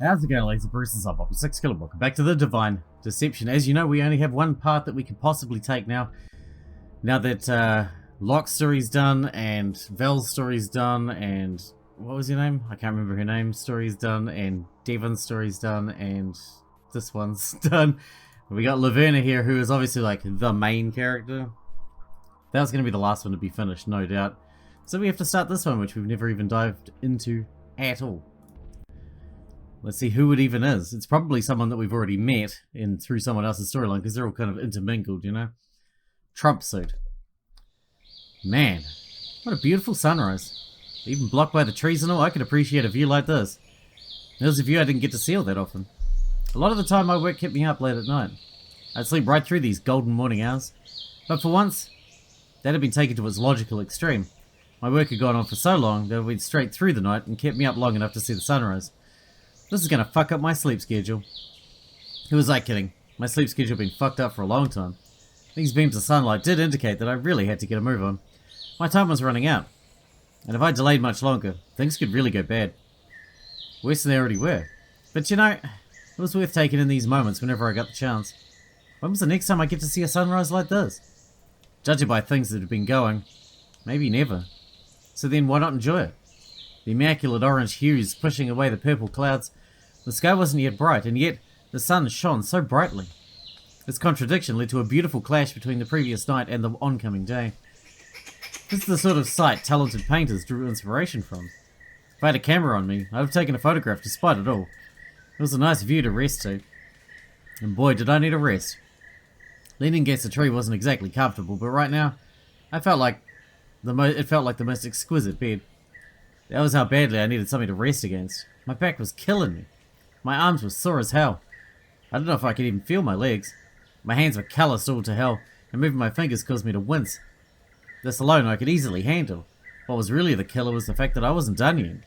How's it going, ladies and Bruce's up? Sixkilla. Welcome back to the Divine Deception. As you know, we only have one part that we can possibly take now. Now that Locke's story's done, and Vel's story's done, and what was your name? I can't remember her name. Story's done, and Devon's story's done, and this one's done. We got Laverna here, who is obviously like the main character. That was going to be the last one to be finished, no doubt. So we have to start this one, which we've never even dived into at all. Let's see who it even is. It's probably someone that we've already met in through someone else's storyline, because they're all kind of intermingled, you know? Trump suit. Man, what a beautiful sunrise. Even blocked by the trees and all, I could appreciate a view like this. There's a view I didn't get to see all that often. A lot of the time my work kept me up late at night. I'd sleep right through these golden morning hours. But for once, that had been taken to its logical extreme. My work had gone on for so long that it went straight through the night and kept me up long enough to see the sunrise. This is gonna fuck up my sleep schedule. Who was I kidding? My sleep schedule had been fucked up for a long time. These beams of sunlight did indicate that I really had to get a move on. My time was running out. And if I delayed much longer, things could really go bad. Worse than they already were. But you know, it was worth taking in these moments whenever I got the chance. When was the next time I get to see a sunrise like this? Judging by things that have been going, maybe never. So then why not enjoy it? The immaculate orange hues pushing away the purple clouds. The sky wasn't yet bright, and yet the sun shone so brightly. This contradiction led to a beautiful clash between the previous night and the oncoming day. This is the sort of sight talented painters drew inspiration from. If I had a camera on me, I'd have taken a photograph despite it all. It was a nice view to rest to. And boy, did I need a rest. Leaning against a tree wasn't exactly comfortable, but right now, it felt like the most exquisite bed. That was how badly I needed something to rest against. My back was killing me. My arms were sore as hell. I don't know if I could even feel my legs. My hands were calloused all to hell, and moving my fingers caused me to wince. This alone I could easily handle. What was really the killer was the fact that I wasn't done yet.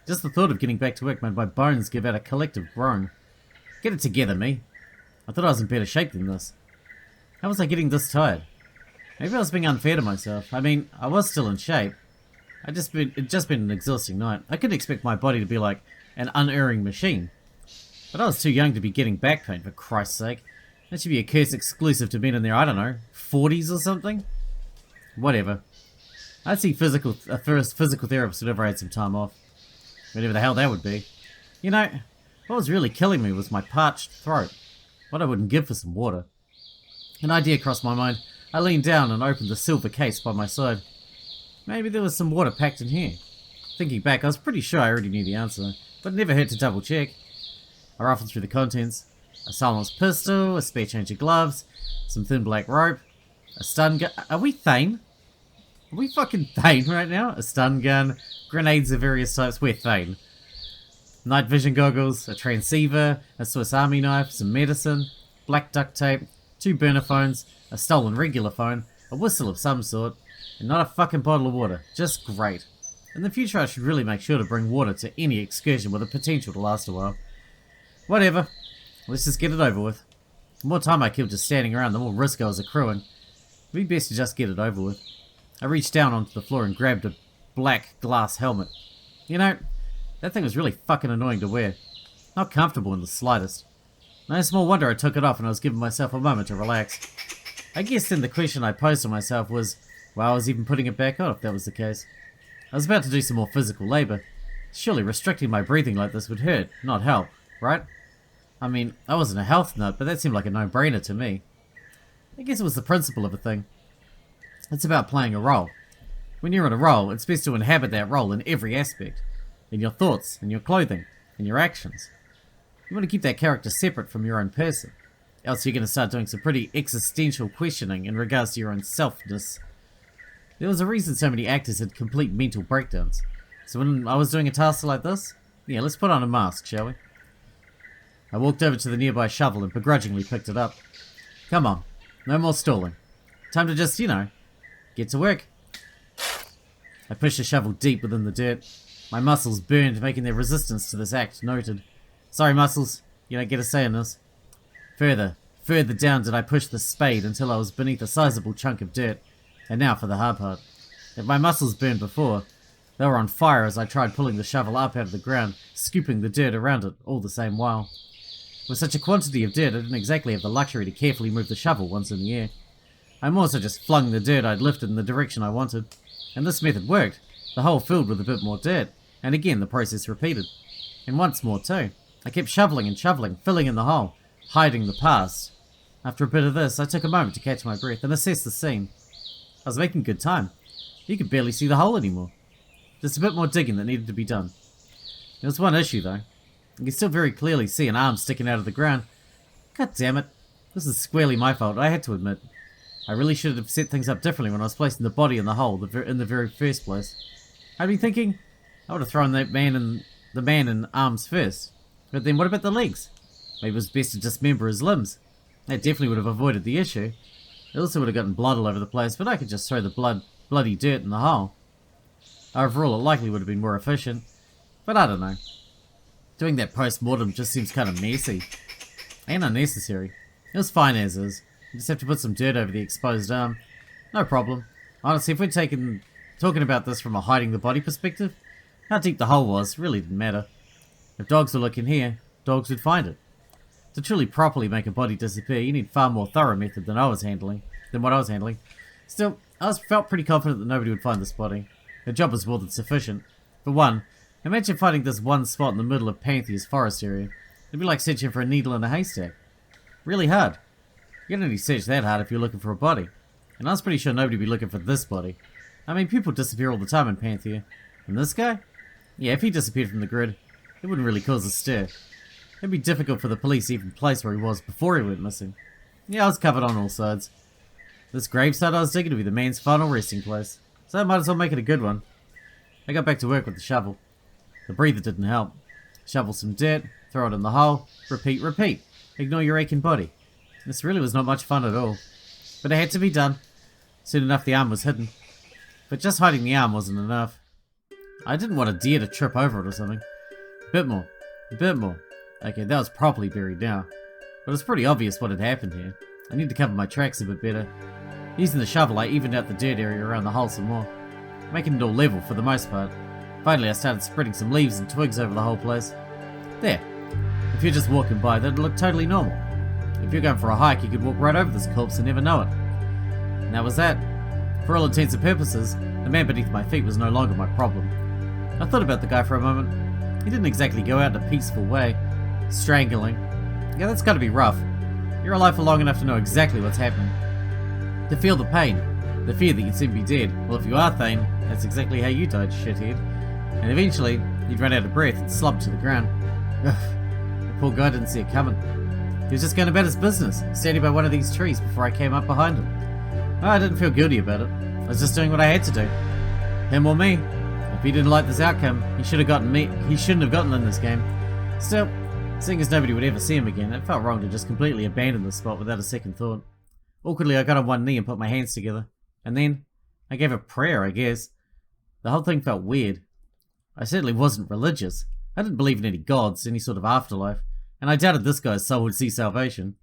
Just the thought of getting back to work made my bones give out a collective groan. Get it together, me. I thought I was in better shape than this. How was I getting this tired? Maybe I was being unfair to myself. I mean, I was still in shape. It'd just been an exhausting night. I couldn't expect my body to be like an unerring machine. But I was too young to be getting back pain, for Christ's sake. That should be a curse exclusive to men in their, I don't know, 40s or something? Whatever. I'd see a physical therapist whenever I had some time off. Whatever the hell that would be. You know, what was really killing me was my parched throat. What I wouldn't give for some water. An idea crossed my mind. I leaned down and opened the silver case by my side. Maybe there was some water packed in here. Thinking back, I was pretty sure I already knew the answer, but it never hurt to double check. I rifled through the contents. A silenced pistol, a spare change of gloves, some thin black rope, a stun gun. Are we Thane? Are we fucking Thane right now? A stun gun, grenades of various types. We're Thane. Night vision goggles, a transceiver, a Swiss Army knife, some medicine, black duct tape, 2 burner phones, a stolen regular phone, a whistle of some sort, and not a fucking bottle of water. Just great. In the future I should really make sure to bring water to any excursion with the potential to last a while. Whatever. Let's just get it over with. The more time I kill just standing around, the more risk I was accruing. It'd be best to just get it over with. I reached down onto the floor and grabbed a black glass helmet. You know, that thing was really fucking annoying to wear. Not comfortable in the slightest. No small wonder I took it off and I was giving myself a moment to relax. I guess then the question I posed to myself was, why I was even putting it back on if that was the case. I was about to do some more physical labour. Surely restricting my breathing like this would hurt, not help, right? I mean, I wasn't a health nut, but that seemed like a no-brainer to me. I guess it was the principle of a thing. It's about playing a role. When you're in a role, it's best to inhabit that role in every aspect. In your thoughts, in your clothing, in your actions. You want to keep that character separate from your own person. Else you're going to start doing some pretty existential questioning in regards to your own selfness. There was a reason so many actors had complete mental breakdowns. So when I was doing a task like this, yeah, let's put on a mask, shall we? I walked over to the nearby shovel and begrudgingly picked it up. Come on, no more stalling. Time to just, you know, get to work. I pushed the shovel deep within the dirt. My muscles burned, making their resistance to this act noted. Sorry, muscles, you don't get a say in this. Further down did I push the spade until I was beneath a sizable chunk of dirt. And now for the hard part. If my muscles burned before, They were on fire as I tried pulling the shovel up out of the ground, scooping the dirt around it all the same while. With such a quantity of dirt, I didn't exactly have the luxury to carefully move the shovel once in the air. I more so just flung the dirt I'd lifted in the direction I wanted, and this method worked, the hole filled with a bit more dirt, and again the process repeated. And once more too. I kept shoveling and shoveling, filling in the hole, hiding the past. After a bit of this, I took a moment to catch my breath and assess the scene. I was making good time. You could barely see the hole anymore. Just a bit more digging that needed to be done. There was one issue though. You can still very clearly see an arm sticking out of the ground. God damn it. This is squarely my fault, I had to admit. I really should have set things up differently when I was placing the body in the hole in the very first place. I'd been thinking I would have thrown the man in arms first. But then what about the legs? Maybe it was best to dismember his limbs. That definitely would have avoided the issue. It also would have gotten blood all over the place, but I could just throw the bloody dirt in the hole. Overall, it likely would have been more efficient, but I don't know. Doing that post-mortem just seems kind of messy. And unnecessary. It was fine as is. You just have to put some dirt over the exposed arm. No problem. Honestly, if we're talking about this from a hiding the body perspective, how deep the hole was really didn't matter. If dogs were looking here, dogs would find it. To truly properly make a body disappear, you need far more thorough method than what I was handling. Still, I felt pretty confident that nobody would find this body. The job was more than sufficient. For one, imagine finding this one spot in the middle of Panthea's forest area. It'd be like searching for a needle in a haystack. Really hard. You don't need to search that hard if you're looking for a body. And I was pretty sure nobody would be looking for this body. I mean, people disappear all the time in Panthea. And this guy? Yeah, if he disappeared from the grid, it wouldn't really cause a stir. It'd be difficult for the police to even place where he was before he went missing. Yeah, I was covered on all sides. This gravesite I was digging to be the man's final resting place, so I might as well make it a good one. I got back to work with the shovel. The breather didn't help. Shovel some dirt, throw it in the hole, repeat, repeat. Ignore your aching body. This really was not much fun at all. But it had to be done. Soon enough the arm was hidden. But just hiding the arm wasn't enough. I didn't want a deer to trip over it or something. Bit more. Okay, that was properly buried now. But it was pretty obvious what had happened here. I need to cover my tracks a bit better. Using the shovel, I evened out the dirt area around the hole some more, making it all level for the most part. Finally, I started spreading some leaves and twigs over the whole place. There. If you're just walking by, that'd look totally normal. If you're going for a hike, you could walk right over this corpse and never know it. And that was that. For all intents and purposes, the man beneath my feet was no longer my problem. I thought about the guy for a moment. He didn't exactly go out in a peaceful way. Strangling. Yeah, that's gotta be rough. You're alive for long enough to know exactly what's happening. To feel the pain, the fear that you'd soon be dead. Well, if you are Thane, that's exactly how you died, shithead. And eventually, you'd run out of breath and slump to the ground. Ugh, the poor guy didn't see it coming. He was just going about his business, standing by one of these trees before I came up behind him. Well, I didn't feel guilty about it. I was just doing what I had to do. Him or me. If he didn't like this outcome, he shouldn't have gotten in this game. Still, seeing as nobody would ever see him again, it felt wrong to just completely abandon the spot without a second thought. Awkwardly, I got on one knee and put my hands together. And then, I gave a prayer, I guess. The whole thing felt weird. I certainly wasn't religious. I didn't believe in any gods, any sort of afterlife. And I doubted this guy's soul would see salvation.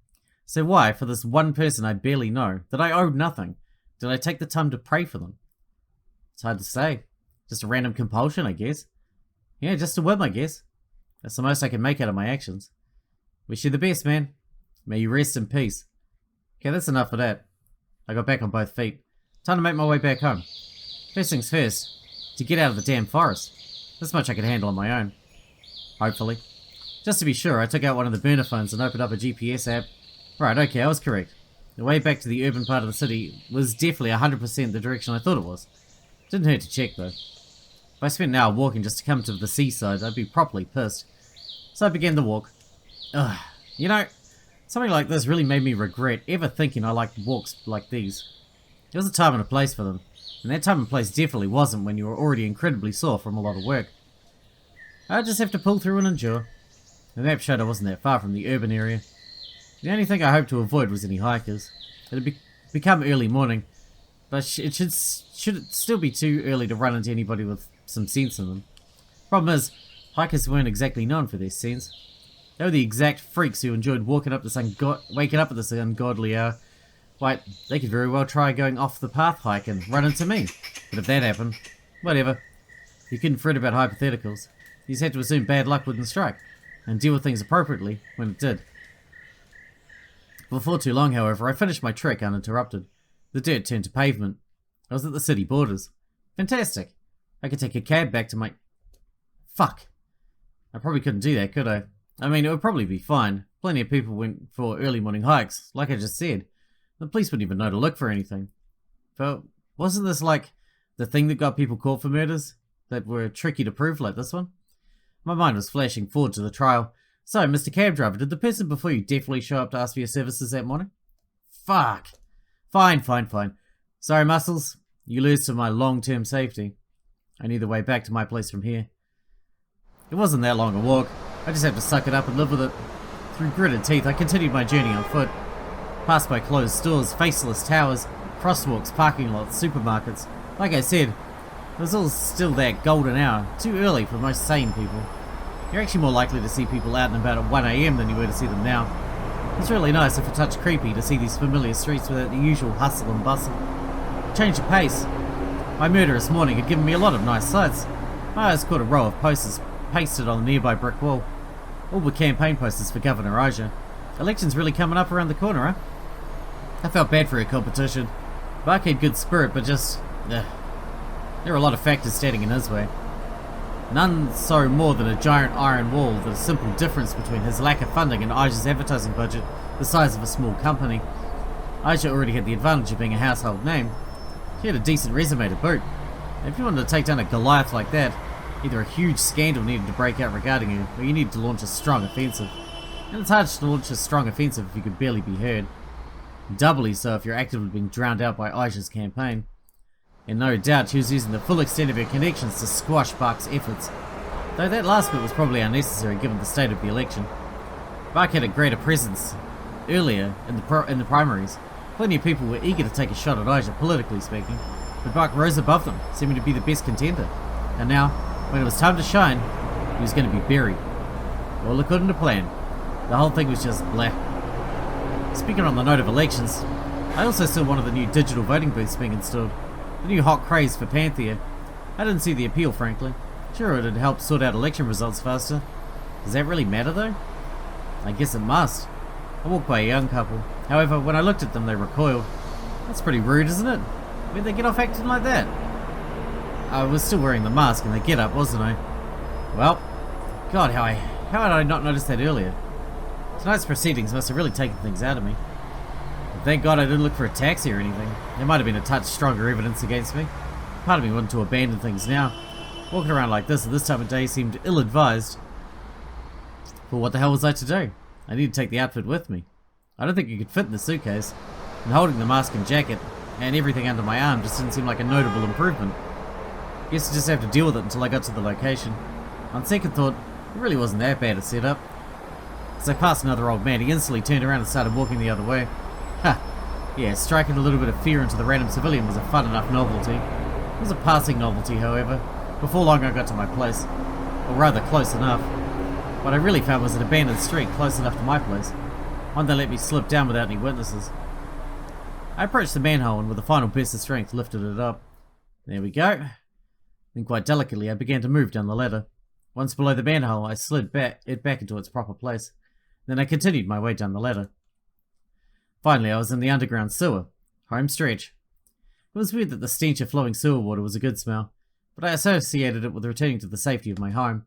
So why, for this one person I barely know, that I owed nothing, did I take the time to pray for them? It's hard to say. Just a random compulsion, I guess. Yeah, just a whim, I guess. That's the most I can make out of my actions. Wish you the best, man. May you rest in peace. Okay, that's enough of that. I got back on both feet. Time to make my way back home. First things first, to get out of the damn forest. This much I could handle on my own. Hopefully. Just to be sure, I took out one of the burner phones and opened up a GPS app. Right, okay, I was correct. The way back to the urban part of the city was definitely 100% the direction I thought it was. Didn't hurt to check though. If I spent an hour walking just to come to the seaside, I'd be properly pissed. So I began the walk. Ugh, you know, something like this really made me regret ever thinking I liked walks like these. There was a time and a place for them, and that time and place definitely wasn't when you were already incredibly sore from a lot of work. I'd just have to pull through and endure. The map showed I wasn't that far from the urban area. The only thing I hoped to avoid was any hikers. It had become early morning, but it should still be too early to run into anybody with some sense in them. Problem is, hikers weren't exactly known for their sense. They were the exact freaks who enjoyed waking up at this ungodly hour. Why, they could very well try going off the path hike and run into me. But if that happened, whatever. You couldn't fret about hypotheticals. You just had to assume bad luck wouldn't strike, and deal with things appropriately when it did. Before too long, however, I finished my trek uninterrupted. The dirt turned to pavement. I was at the city borders. Fantastic. I could take a cab back to my... Fuck. I probably couldn't do that, could I? I mean, it would probably be fine. Plenty of people went for early morning hikes, like I just said. The police wouldn't even know to look for anything. But wasn't this like the thing that got people caught for murders? That were tricky to prove like this one? My mind was flashing forward to the trial. So, Mr. Cab Driver, did the person before you definitely show up to ask for your services that morning? Fuck. Fine. Sorry, Muscles. You lose to my long-term safety. I need the way back to my place from here. It wasn't that long a walk. I just have to suck it up and live with it. Through gritted teeth, I continued my journey on foot. Past by closed stores, faceless towers, crosswalks, parking lots, supermarkets. Like I said, it was all still that golden hour. Too early for most sane people. You're actually more likely to see people out and about at 1 AM than you were to see them now. It's really nice, if a touch creepy, to see these familiar streets without the usual hustle and bustle. Change of pace. My murderous morning had given me a lot of nice sights. My eyes caught a row of posters pasted on the nearby brick wall. All were campaign posters for Governor Ija. Election's really coming up around the corner, huh? I felt bad for her competition. Buck had good spirit, but just... there were a lot of factors standing in his way. None so more than a giant iron wall, the simple difference between his lack of funding and Ija's advertising budget, the size of a small company. Ija already had the advantage of being a household name. She had a decent resume to boot. If you wanted to take down a Goliath like that, either a huge scandal needed to break out regarding her, or you needed to launch a strong offensive. And it's hard to launch a strong offensive if you could barely be heard. Doubly so if you're actively being drowned out by Ija's campaign. And no doubt she was using the full extent of her connections to squash Buck's efforts. Though that last bit was probably unnecessary given the state of the election. Buck had a greater presence earlier in the primaries. Plenty of people were eager to take a shot at Ija, politically speaking. But Buck rose above them, seeming to be the best contender. And now, when it was time to shine, he was going to be buried. All according to plan. The whole thing was just blah. Speaking on the note of elections, I also saw one of the new digital voting booths being installed. The new hot craze for Panthea. I didn't see the appeal, frankly. Sure, it would help sort out election results faster. Does that really matter, though? I guess it must. I walked by a young couple. However, when I looked at them, they recoiled. That's pretty rude, isn't it? Where'd they get off acting like that? I was still wearing the mask and the get-up, wasn't I? Well, God, how had I not noticed that earlier? Tonight's proceedings must have really taken things out of me. But thank God I didn't look for a taxi or anything. There might have been a touch stronger evidence against me. Part of me wanted to abandon things now. Walking around like this at this time of day seemed ill-advised. But what the hell was I to do? I need to take the outfit with me. I don't think it could fit in the suitcase. And holding the mask and jacket, and everything under my arm just didn't seem like a notable improvement. Guess I just have to deal with it until I got to the location. On second thought, it really wasn't that bad a setup. As I passed another old man, he instantly turned around and started walking the other way. Ha! Yeah, striking a little bit of fear into the random civilian was a fun enough novelty. It was a passing novelty, however. Before long I got to my place. Or rather, close enough. What I really found was an abandoned street close enough to my place. One that let me slip down without any witnesses. I approached the manhole and with a final burst of strength lifted it up. There we go. Then quite delicately I began to move down the ladder. Once below the manhole I slid it back into its proper place. Then I continued my way down the ladder. Finally I was in the underground sewer. Home stretch. It was weird that the stench of flowing sewer water was a good smell, but I associated it with returning to the safety of my home.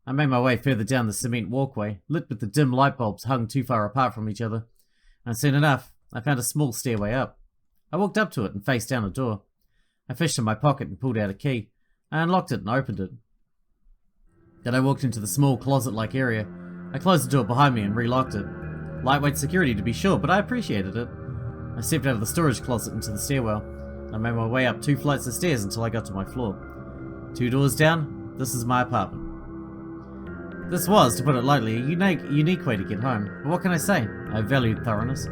I made my way further down the cement walkway, lit with the dim light bulbs hung too far apart from each other, and soon enough I found a small stairway up. I walked up to it and faced down a door. I fished in my pocket and pulled out a key. I unlocked it and opened it. Then I walked into the small closet-like area. I closed the door behind me and relocked it. Lightweight security to be sure, but I appreciated it. I stepped out of the storage closet into the stairwell. I made my way up 2 flights of stairs until I got to my floor. 2 doors down, this is my apartment. This was, to put it lightly, a unique way to get home. But what can I say? I valued thoroughness.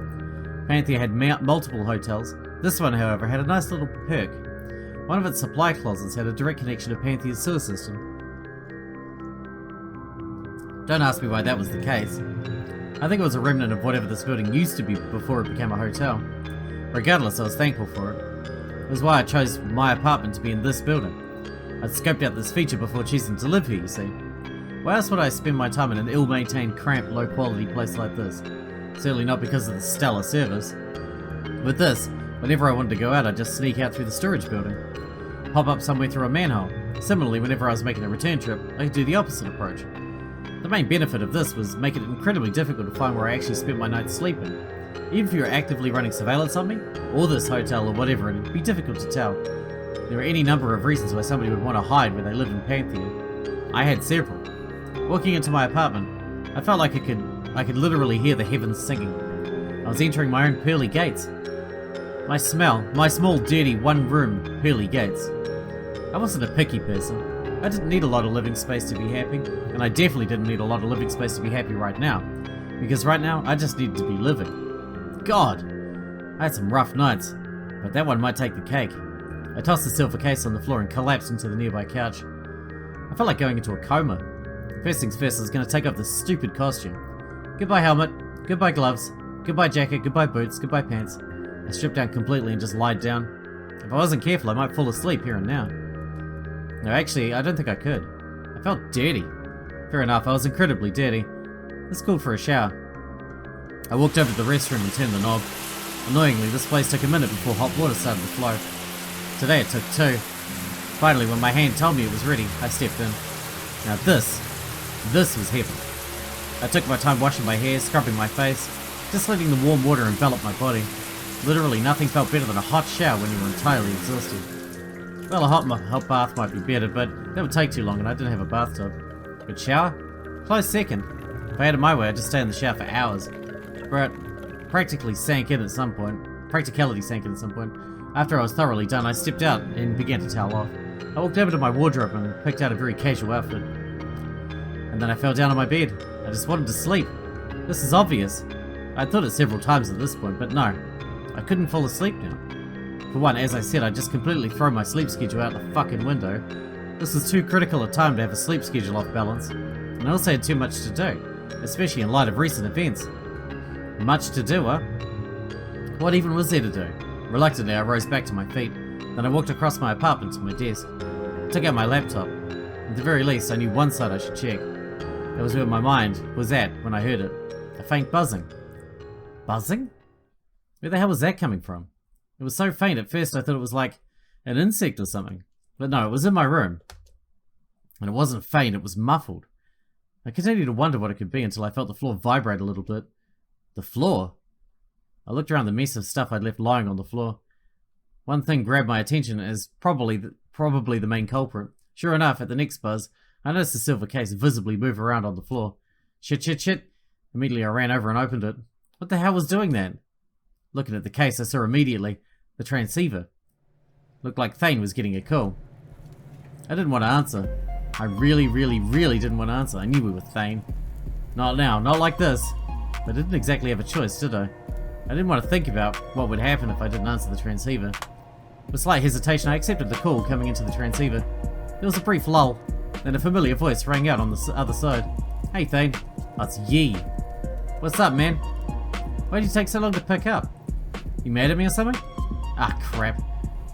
Panthea had multiple hotels. This one, however, had a nice little perk. One of its supply closets had a direct connection to Panthea's sewer system. Don't ask me why that was the case. I think it was a remnant of whatever this building used to be before it became a hotel. Regardless, I was thankful for it. It was why I chose my apartment to be in this building. I'd scoped out this feature before choosing to live here, you see. Why else would I spend my time in an ill-maintained, cramped, low-quality place like this? Certainly not because of the stellar service. With this, whenever I wanted to go out, I'd just sneak out through the storage building. Pop up somewhere through a manhole. Similarly, whenever I was making a return trip, I could do the opposite approach. The main benefit of this was make it incredibly difficult to find where I actually spent my nights sleeping. Even if you were actively running surveillance on me, or this hotel or whatever, it'd be difficult to tell. There are any number of reasons why somebody would want to hide where they live in Panthea. I had several. Walking into my apartment, I felt like I could literally hear the heavens singing. I was entering my own pearly gates. My small, dirty, one-room pearly gates. I wasn't a picky person. I didn't need a lot of living space to be happy, and I definitely didn't need a lot of living space to be happy right now, because right now I just needed to be living. God! I had some rough nights, but that one might take the cake. I tossed the silver case on the floor and collapsed into the nearby couch. I felt like going into a coma. First things first, I was going to take off this stupid costume. Goodbye helmet, goodbye gloves, goodbye jacket, goodbye boots, goodbye pants. I stripped down completely and just lied down. If I wasn't careful, I might fall asleep here and now. No, actually, I don't think I could. I felt dirty. Fair enough, I was incredibly dirty. This called for a shower. I walked over to the restroom and turned the knob. Annoyingly, this place took a minute before hot water started to flow. Today it took 2. Finally, when my hand told me it was ready, I stepped in. Now this was heaven. I took my time washing my hair, scrubbing my face, just letting the warm water envelop my body. Literally nothing felt better than a hot shower when you were entirely exhausted. Well, a hot bath might be better, but that would take too long and I didn't have a bathtub. But shower? Close second. If I had it my way, I'd just stay in the shower for hours. But practicality sank in at some point. After I was thoroughly done, I stepped out and began to towel off. I walked over to my wardrobe and picked out a very casual outfit. And then I fell down on my bed. I just wanted to sleep. This is obvious. I'd thought it several times at this point, but no. I couldn't fall asleep now. For one, as I said, I'd just completely thrown my sleep schedule out the fucking window. This was too critical a time to have a sleep schedule off balance. And I also had too much to do, especially in light of recent events. Much to do, huh? What even was there to do? Reluctantly, I rose back to my feet. Then I walked across my apartment to my desk. I took out my laptop. At the very least, I knew one side I should check. That was where my mind was at when I heard it. A faint buzzing. Buzzing? Where the hell was that coming from? It was so faint at first I thought it was like an insect or something. But no, it was in my room. And it wasn't faint, it was muffled. I continued to wonder what it could be until I felt the floor vibrate a little bit. The floor? I looked around the mess of stuff I'd left lying on the floor. One thing grabbed my attention as probably the main culprit. Sure enough, at the next buzz, I noticed the silver case visibly move around on the floor. Shit. Immediately I ran over and opened it. What the hell was doing that? Looking at the case, I saw immediately the transceiver. Looked like Thane was getting a call. I didn't want to answer. I really didn't want to answer. I knew we were Thane. Not now, not like this. But I didn't exactly have a choice, did I? I didn't want to think about what would happen if I didn't answer the transceiver. With slight hesitation, I accepted the call coming into the transceiver. There was a brief lull, then a familiar voice rang out on the other side. Hey Thane, that's Yi. What's up, man? Why did you take so long to pick up? You mad at me or something? Ah, crap.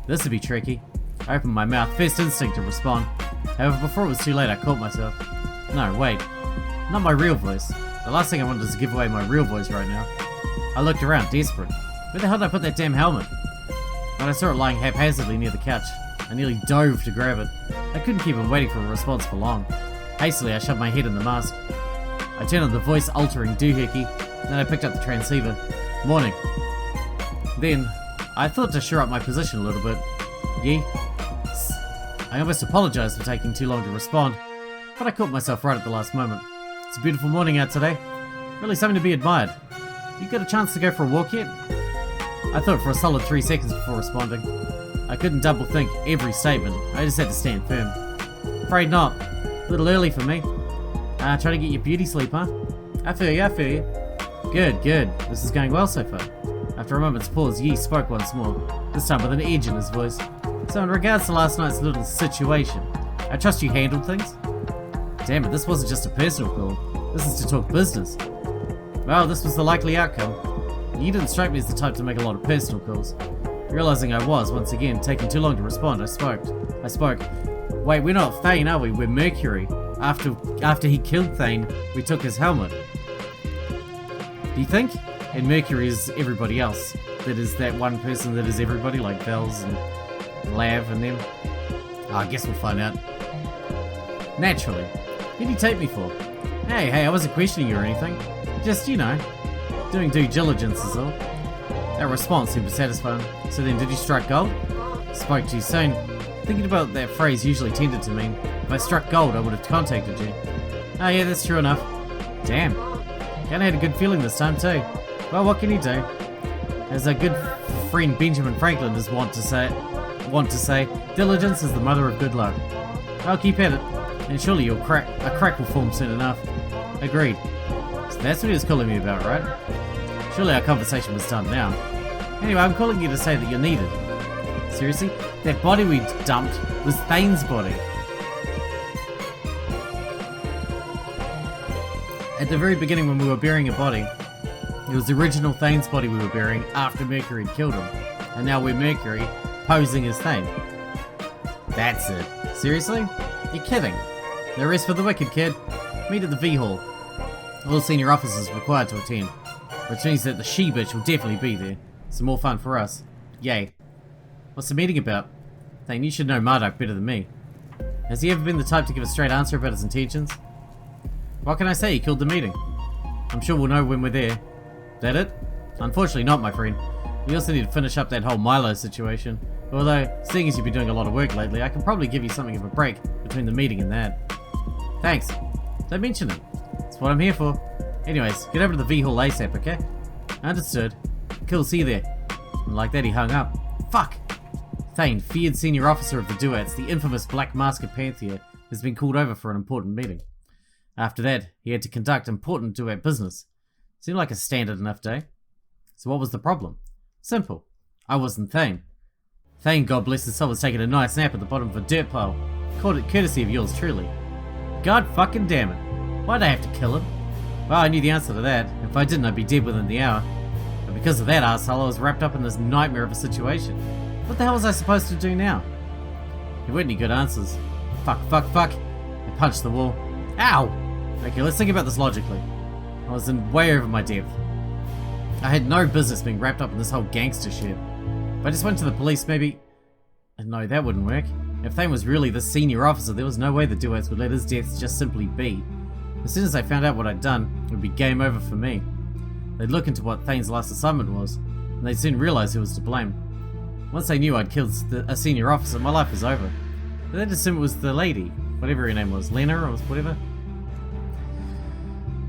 This would be tricky. I opened my mouth, first instinct to respond. However, before it was too late, I caught myself. No, wait. Not my real voice. The last thing I wanted is to give away my real voice right now. I looked around, desperate. Where the hell did I put that damn helmet? When I saw it lying haphazardly near the couch, I nearly dove to grab it. I couldn't keep on waiting for a response for long. Hastily, I shoved my head in the mask. I turned on the voice-altering doohickey, then I picked up the transceiver. Morning. Then, I thought to shore up my position a little bit. Yi? I almost apologized for taking too long to respond, but I caught myself right at the last moment. It's a beautiful morning out today. Really something to be admired. You got a chance to go for a walk yet? I thought for a solid 3 seconds before responding. I couldn't double think every statement, I just had to stand firm. Afraid not. A little early for me. Trying to get your beauty sleep, huh? I feel you. Good. This is going well so far. After a moment's pause, Yi spoke once more, this time with an edge in his voice. So in regards to last night's little situation, I trust you handled things? Damn it, this wasn't just a personal call. This is to talk business. Well, this was the likely outcome. You didn't strike me as the type to make a lot of personal calls. Realizing I was, once again, taking too long to respond, I spoke. Wait, we're not Thane, are we? We're Mercury. After he killed Thane, we took his helmet. Do you think? And Mercury is everybody else. That is that one person that is everybody, like Vels and Lav and them. Oh, I guess we'll find out. Naturally. Who'd you take me for? Hey, I wasn't questioning you or anything. Just, you know, doing due diligence is all. That response seemed to satisfy him. So then, did you strike gold? Spoke too soon. Thinking about that phrase usually tended to mean, if I struck gold, I would have contacted you. Oh yeah, that's true enough. Damn. Kinda had a good feeling this time too. Well, what can you do? As our good friend Benjamin Franklin is wont to say, diligence is the mother of good luck. I'll keep at it, and surely a crack will form soon enough. Agreed. So that's what he was calling me about, right? Surely our conversation was done now. Anyway, I'm calling you to say that you're needed. Seriously? That body we dumped was Thane's body. At the very beginning when we were burying a body, it was the original Thane's body we were burying after Mercury had killed him. And now we're Mercury, posing as Thane. That's it. Seriously? You're kidding. No rest for the wicked, kid. Meet at the V-Hall. All senior officers required to attend. Which means that the she-bitch will definitely be there. Some more fun for us. Yay. What's the meeting about? Thane, you should know Marduk better than me. Has he ever been the type to give a straight answer about his intentions? What can I say? He killed the meeting. I'm sure we'll know when we're there. That it? Unfortunately not, my friend. We also need to finish up that whole Milo situation. Although, seeing as you've been doing a lot of work lately, I can probably give you something of a break between the meeting and that. Thanks. Don't mention it. That's what I'm here for. Anyways, get over to the V-Hall ASAP, okay? Understood. Cool, see you there. And like that he hung up. Fuck! Thane, feared senior officer of the Duets, the infamous Black Mask of Panthea, has been called over for an important meeting. After that, he had to conduct important Duet business. Seemed like a standard enough day. So what was the problem? Simple. I wasn't Thane. Thane, God bless his soul, was taking a nice nap at the bottom of a dirt pile. Called it courtesy of yours truly. God fucking damn it. Why'd I have to kill him? Well, I knew the answer to that. If I didn't, I'd be dead within the hour. But because of that asshole, I was wrapped up in this nightmare of a situation. What the hell was I supposed to do now? There weren't any good answers. Fuck. I punched the wall. Ow! Okay, let's think about this logically. I was in way over my depth. I had no business being wrapped up in this whole gangster shit. If I just went to the police, maybe... No, that wouldn't work. If Thane was really the senior officer, there was no way the Duets would let his deaths just simply be. As soon as they found out what I'd done, it would be game over for me. They'd look into what Thane's last assignment was, and they'd soon realise who was to blame. Once they knew I'd killed a senior officer, my life was over. But they'd assume it was the lady, whatever her name was, Lena or whatever.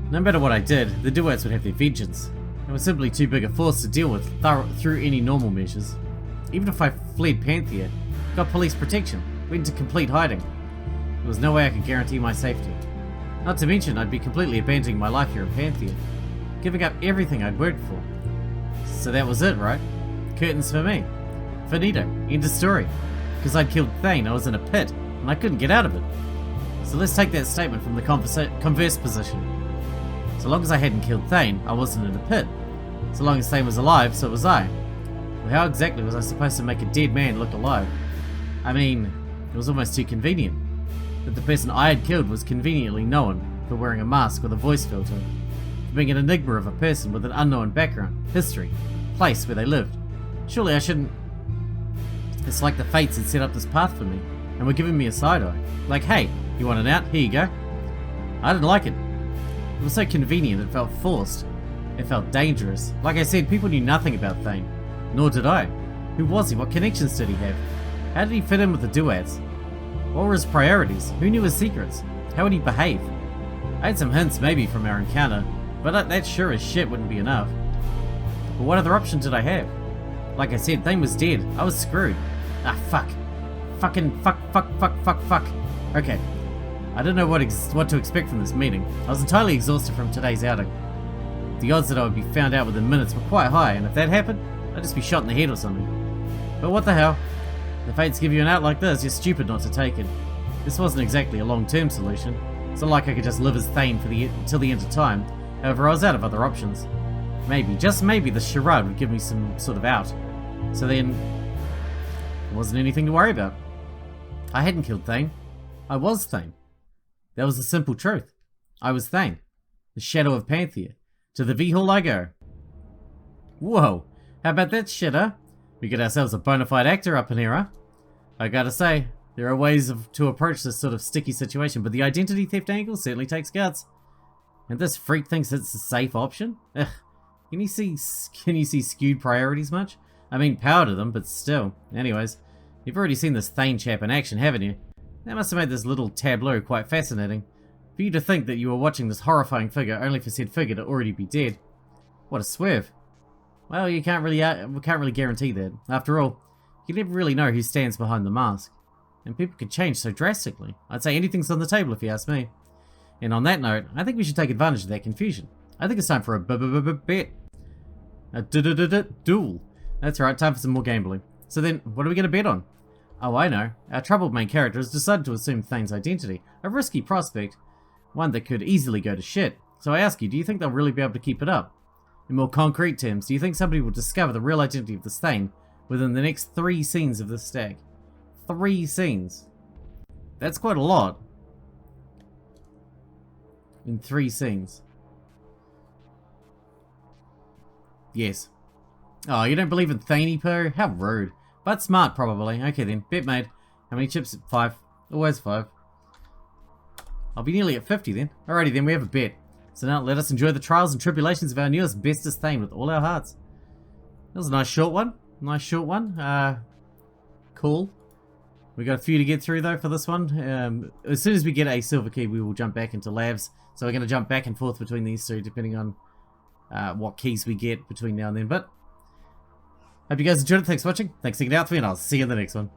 No matter what I did, the Duets would have their vengeance. It was simply too big a force to deal with through any normal measures. Even if I fled Panthea, got police protection, went into complete hiding, there was no way I could guarantee my safety. Not to mention, I'd be completely abandoning my life here in Panthea, giving up everything I'd worked for. So that was it, right? Curtains for me. Finito. End of story. Because I'd killed Thane, I was in a pit, and I couldn't get out of it. So let's take that statement from the converse position. So long as I hadn't killed Thane, I wasn't in a pit. So long as Thane was alive, so was I. Well, how exactly was I supposed to make a dead man look alive? I mean, it was almost too convenient. That the person I had killed was conveniently known for wearing a mask with a voice filter, for being an enigma of a person with an unknown background, history, place where they lived. Surely I shouldn't... It's like the fates had set up this path for me, and were giving me a side eye. Like, hey, you want an out? Here you go. I didn't like it. It was so convenient, it felt forced. It felt dangerous. Like I said, people knew nothing about Thane. Nor did I. Who was he? What connections did he have? How did he fit in with the Duets? What were his priorities? Who knew his secrets? How would he behave? I had some hints maybe from our encounter, but that sure as shit wouldn't be enough. But what other option did I have? Like I said, Thane was dead. I was screwed. Ah, fuck. Fucking fuck. Okay. I didn't know what to expect from this meeting. I was entirely exhausted from today's outing. The odds that I would be found out within minutes were quite high, and if that happened, I'd just be shot in the head or something. But what the hell? The fates give you an out like this, you're stupid not to take it. This wasn't exactly a long-term solution. It's not like I could just live as Thane till the end of time. However, I was out of other options. Maybe, just maybe, the charade would give me some sort of out. So then, there wasn't anything to worry about. I hadn't killed Thane. I was Thane. That was the simple truth. I was Thane, the shadow of Panthea. To the V-Hall I go. Whoa, how about that shit, huh? We get ourselves a bona fide actor up in here, huh? I gotta say, there are ways to approach this sort of sticky situation, but the identity theft angle certainly takes guts. And this freak thinks it's a safe option? Ugh. Can you see skewed priorities much? I mean, power to them, but still. Anyways, you've already seen this Thane chap in action, haven't you? That must have made this little tableau quite fascinating. For you to think that you were watching this horrifying figure only for said figure to already be dead. What a swerve. Well, we can't really guarantee that. After all, you never really know who stands behind the mask. And people can change so drastically. I'd say anything's on the table if you ask me. And on that note, I think we should take advantage of that confusion. I think it's time for a bet. A duel. That's right, time for some more gambling. So then, what are we going to bet on? Oh, I know. Our troubled main character has decided to assume Thane's identity. A risky prospect. One that could easily go to shit. So I ask you, do you think they'll really be able to keep it up? In more concrete terms, do you think somebody will discover the real identity of this Thane within the next 3 scenes of this stag? 3 scenes. That's quite a lot. In 3 scenes. Yes. Oh, you don't believe in Thaney Poo? How rude. But smart, probably. Okay then, bet made. How many chips? 5. Always 5. I'll be nearly at 50 then. Alrighty then, we have a bet. So now let us enjoy the trials and tribulations of our newest, bestest Thane with all our hearts. That was a nice short one. Nice short one. Cool. We got a few to get through though for this one. As soon as we get a silver key, we will jump back into labs. So we're going to jump back and forth between these two, depending on what keys we get between now and then. But hope you guys enjoyed it. Thanks for watching. Thanks for sticking out for me, and I'll see you in the next one.